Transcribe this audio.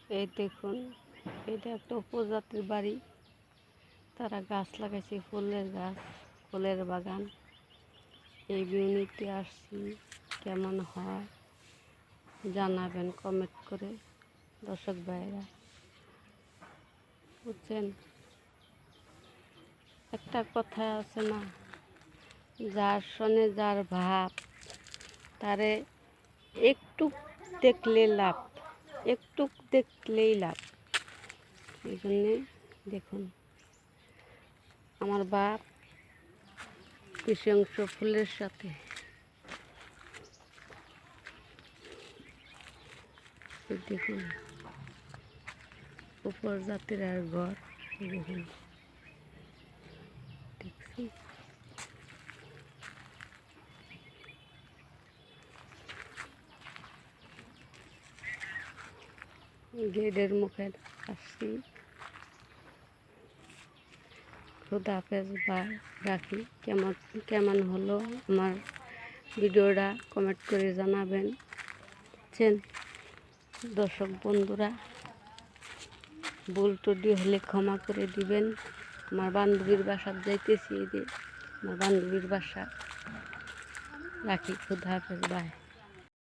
এই দেখুন, এটা একটা উপজাতির বাড়ি। তারা গাছ লাগাইছে, ফুলের গাছ, ফুলের বাগান। এই বিউনিতে আসছি, কেমন হয় জানাবেন কমেন্ট করে দর্শক ভাইরা, বুঝছেন? একটা কথা আছে না, যার সনে যার ভাব, তারে একটু দেখলে লাভ, একটু দেখলেই লাভ। এই জন্যে দেখুন, আমার বাপ বেশি অংশ ফুলের সাথে। দেখুন, উপজাতির আর ঘর। দেখুন, দেখছি গেটের মুখে আসছি। খুদা হাফেজ, বাই, রাখি। কেমন হলো আমার ভিডিওটা কমেন্ট করে জানাবেন। দর্শক বন্ধুরা, ভুল ত্রুটি হলে ক্ষমা করে দিবেন। আমার বান্ধবীর বাসা যাইতেছি, যে আমার বান্ধবীর বাসা। রাখি, খুদা হাফেজ, বাই।